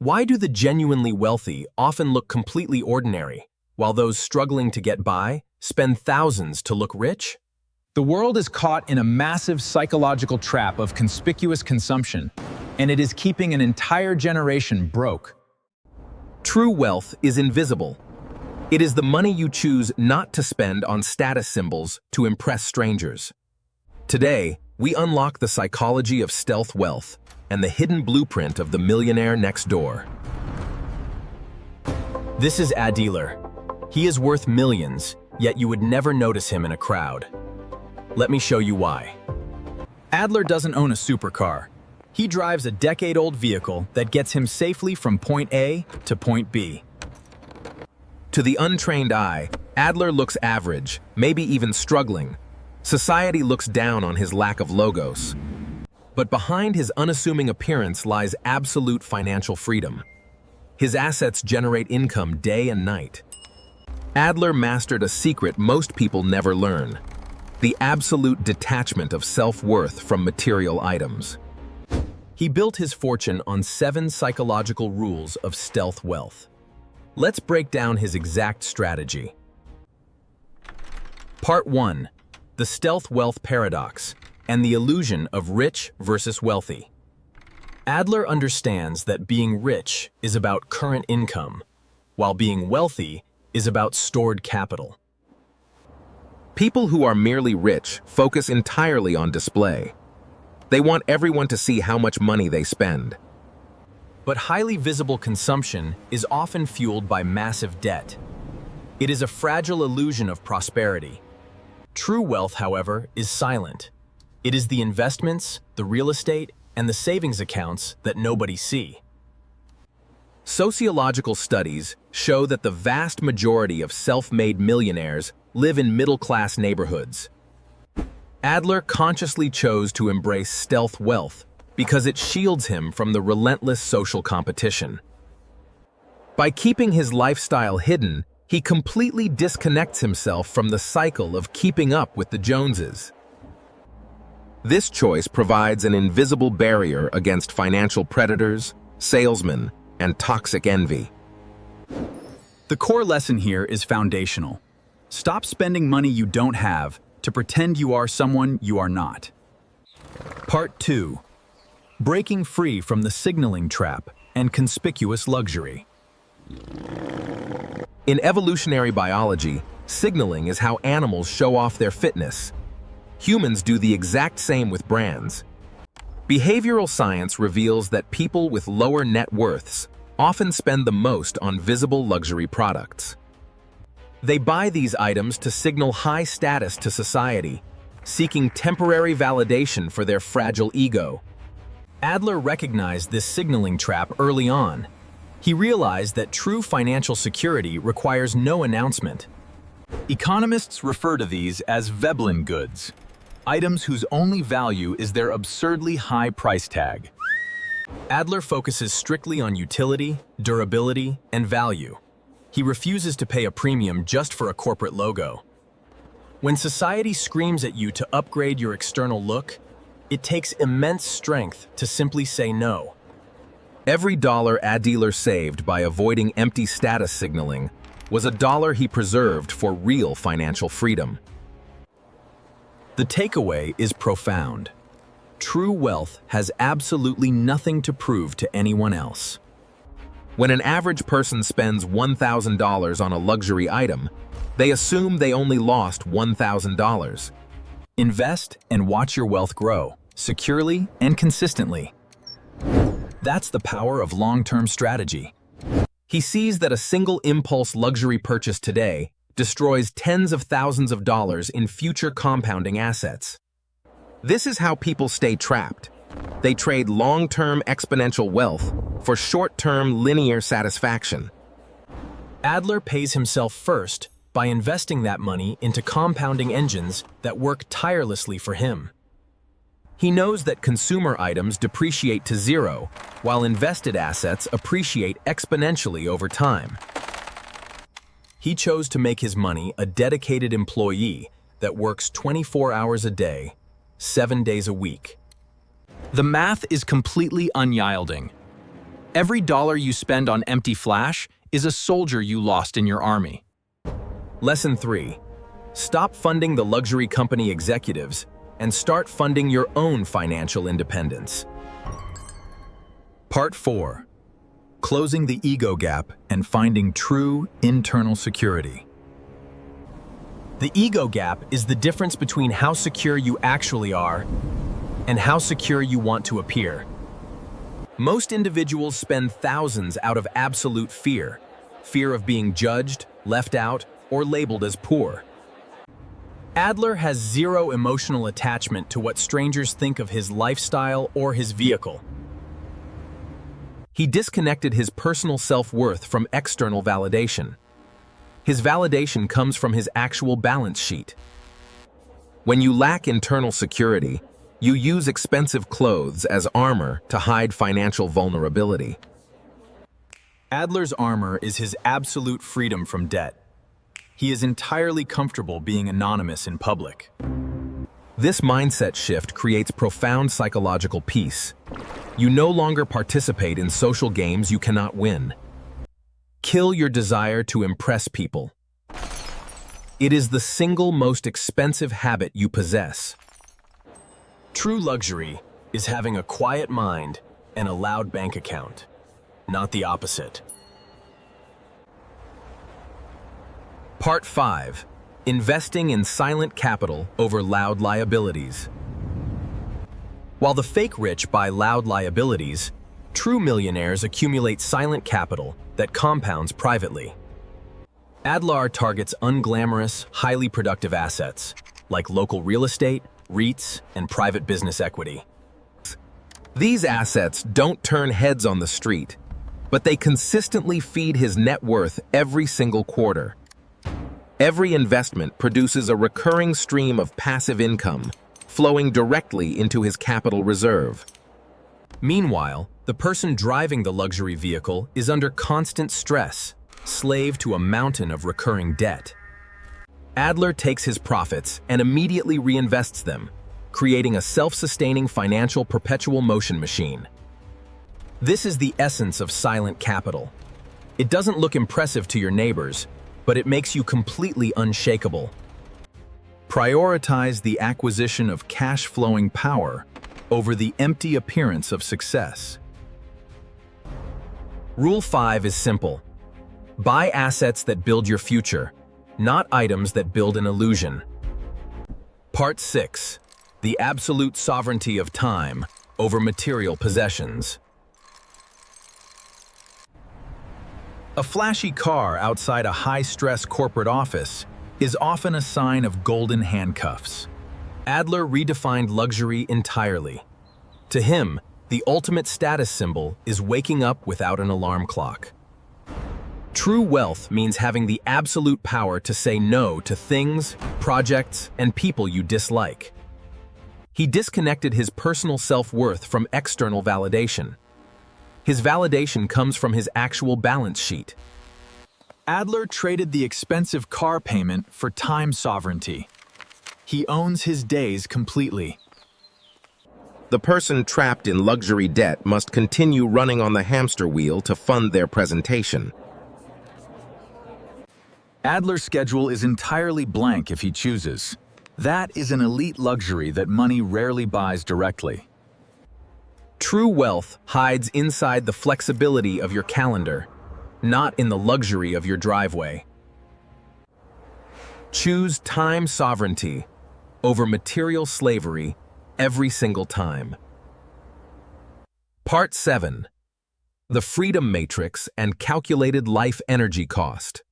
Why do the genuinely wealthy often look completely ordinary, while those struggling to get by spend thousands to look rich? The world is caught in a massive psychological trap of conspicuous consumption, and it is keeping an entire generation broke. True wealth is invisible. It is the money you choose not to spend on status symbols to impress strangers. Today, we unlock the psychology of stealth wealth and the hidden blueprint of the millionaire next door. This is Adler. He is worth millions, yet you would never notice him in a crowd. Let me show you why. Adler doesn't own a supercar. He drives a decade-old vehicle that gets him safely from point A to point B. To the untrained eye, Adler looks average, maybe even struggling. Society looks down on his lack of logos. But behind his unassuming appearance lies absolute financial freedom. His assets generate income day and night. Adler mastered a secret most people never learn: the absolute detachment of self-worth from material items. He built his fortune on 7 psychological rules of stealth wealth. Let's break down his exact strategy. Part 1. The stealth wealth paradox and the illusion of rich versus wealthy. Adler understands that being rich is about current income, while being wealthy is about stored capital. People who are merely rich focus entirely on display. They want everyone to see how much money they spend. But highly visible consumption is often fueled by massive debt. It is a fragile illusion of prosperity. True wealth, however, is silent. It is the investments, the real estate, and the savings accounts that nobody see. Sociological studies show that the vast majority of self-made millionaires live in middle-class neighborhoods. Adler consciously chose to embrace stealth wealth because it shields him from the relentless social competition. By keeping his lifestyle hidden, he completely disconnects himself from the cycle of keeping up with the Joneses. This choice provides an invisible barrier against financial predators, salesmen, and toxic envy. The core lesson here is foundational. Stop spending money you don't have to pretend you are someone you are not. Part 2. Breaking free from the signaling trap and conspicuous luxury. In evolutionary biology, signaling is how animals show off their fitness. Humans do the exact same with brands. Behavioral science reveals that people with lower net worths often spend the most on visible luxury products. They buy these items to signal high status to society, seeking temporary validation for their fragile ego. Adler recognized this signaling trap early on. He realized that true financial security requires no announcement. Economists refer to these as Veblen goods, items whose only value is their absurdly high price tag. Adler focuses strictly on utility, durability, and value. He refuses to pay a premium just for a corporate logo. When society screams at you to upgrade your external look, it takes immense strength to simply say no. Every dollar Adler saved by avoiding empty status signaling was a dollar he preserved for real financial freedom. The takeaway is profound. True wealth has absolutely nothing to prove to anyone else. When an average person spends $1,000 on a luxury item, they assume they only lost $1,000. Invest and watch your wealth grow, securely and consistently. That's the power of long-term strategy. He sees that a single impulse luxury purchase today destroys tens of thousands of dollars in future compounding assets. This is how people stay trapped. They trade long-term exponential wealth for short-term linear satisfaction. Adler pays himself first by investing that money into compounding engines that work tirelessly for him. He knows that consumer items depreciate to zero, while invested assets appreciate exponentially over time. He chose to make his money a dedicated employee that works 24 hours a day, 7 days a week. The math is completely unyielding. Every dollar you spend on empty flash is a soldier you lost in your army. Lesson 3. Stop funding the luxury company executives and start funding your own financial independence. Part 4. Closing the ego gap and finding true internal security. The ego gap is the difference between how secure you actually are and how secure you want to appear. Most individuals spend thousands out of absolute fear of being judged, left out, or labeled as poor. Adler has zero emotional attachment to what strangers think of his lifestyle or his vehicle. He disconnected his personal self-worth from external validation. His validation comes from his actual balance sheet. When you lack internal security, you use expensive clothes as armor to hide financial vulnerability. Adler's armor is his absolute freedom from debt. He is entirely comfortable being anonymous in public. This mindset shift creates profound psychological peace. You no longer participate in social games you cannot win. Kill your desire to impress people. It is the single most expensive habit you possess. True luxury is having a quiet mind and a loud bank account, not the opposite. Part 5. Investing in silent capital over loud liabilities. While the fake rich buy loud liabilities, true millionaires accumulate silent capital that compounds privately. Adler targets unglamorous, highly productive assets, like local real estate, REITs, and private business equity. These assets don't turn heads on the street, but they consistently feed his net worth every single quarter. Every investment produces a recurring stream of passive income, flowing directly into his capital reserve. Meanwhile, the person driving the luxury vehicle is under constant stress, slave to a mountain of recurring debt. Adler takes his profits and immediately reinvests them, creating a self-sustaining financial perpetual motion machine. This is the essence of silent capital. It doesn't look impressive to your neighbors, but it makes you completely unshakable. Prioritize the acquisition of cash-flowing power over the empty appearance of success. Rule 5 is simple. Buy assets that build your future, not items that build an illusion. Part 6. The absolute sovereignty of time over material possessions. A flashy car outside a high-stress corporate office is often a sign of golden handcuffs. Adler redefined luxury entirely. To him, the ultimate status symbol is waking up without an alarm clock. True wealth means having the absolute power to say no to things, projects, and people you dislike. He disconnected his personal self-worth from external validation. His validation comes from his actual balance sheet. Adler traded the expensive car payment for time sovereignty. He owns his days completely. The person trapped in luxury debt must continue running on the hamster wheel to fund their presentation. Adler's schedule is entirely blank if he chooses. That is an elite luxury that money rarely buys directly. True wealth hides inside the flexibility of your calendar, not in the luxury of your driveway. Choose time sovereignty over material slavery every single time. Part 7. The Freedom Matrix and Calculated Life Energy Cost.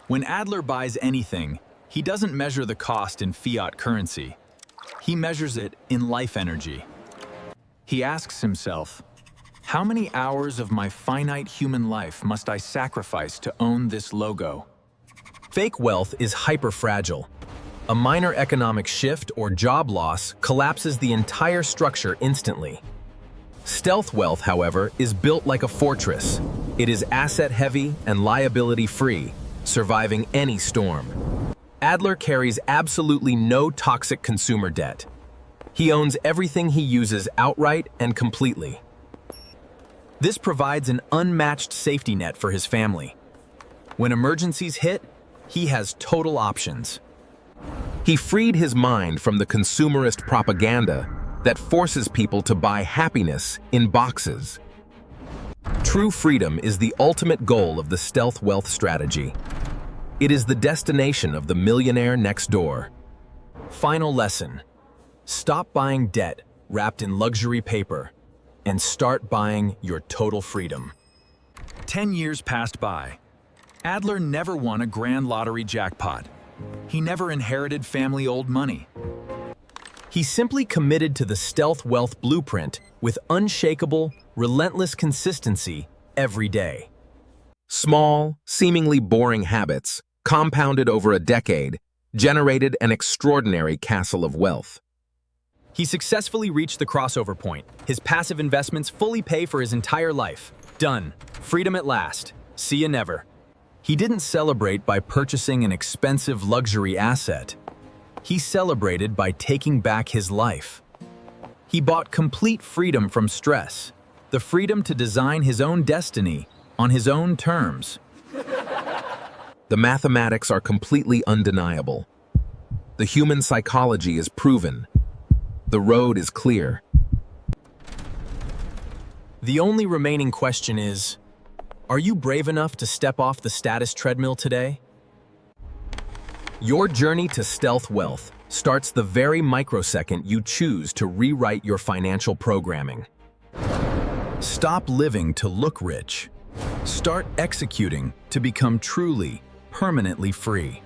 When Adler buys anything, he doesn't measure the cost in fiat currency. He measures it in life energy. He asks himself, how many hours of my finite human life must I sacrifice to own this logo? Fake wealth is hyper-fragile. A minor economic shift or job loss collapses the entire structure instantly. Stealth wealth, however, is built like a fortress. It is asset-heavy and liability-free, surviving any storm. Adler carries absolutely no toxic consumer debt. He owns everything he uses outright and completely. This provides an unmatched safety net for his family. When emergencies hit, he has total options. He freed his mind from the consumerist propaganda that forces people to buy happiness in boxes. True freedom is the ultimate goal of the stealth wealth strategy. It is the destination of the millionaire next door. Final lesson: stop buying debt wrapped in luxury paper and start buying your total freedom. 10 years passed by. Adler never won a grand lottery jackpot. He never inherited family old money. He simply committed to the stealth wealth blueprint with unshakable, relentless consistency every day. Small, seemingly boring habits, compounded over a decade, generated an extraordinary castle of wealth. He successfully reached the crossover point. His passive investments fully pay for his entire life. Done. Freedom at last. See you never. He didn't celebrate by purchasing an expensive luxury asset. He celebrated by taking back his life. He bought complete freedom from stress, the freedom to design his own destiny on his own terms. The mathematics are completely undeniable. The human psychology is proven. The road is clear. The only remaining question is, are you brave enough to step off the status treadmill today? Your journey to stealth wealth starts the very microsecond you choose to rewrite your financial programming. Stop living to look rich. Start executing to become truly, permanently free.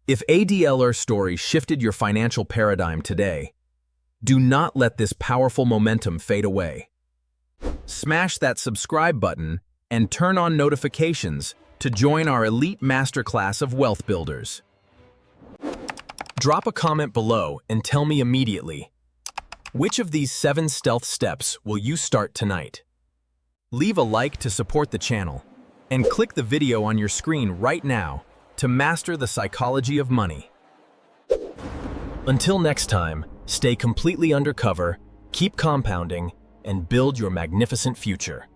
If Adler's story shifted your financial paradigm today, do not let this powerful momentum fade away. Smash that subscribe button and turn on notifications to join our elite masterclass of wealth builders. Drop a comment below and tell me immediately, which of these 7 stealth steps will you start tonight? Leave a like to support the channel, and click the video on your screen right now to master the psychology of money. Until next time, stay completely undercover, keep compounding, and build your magnificent future.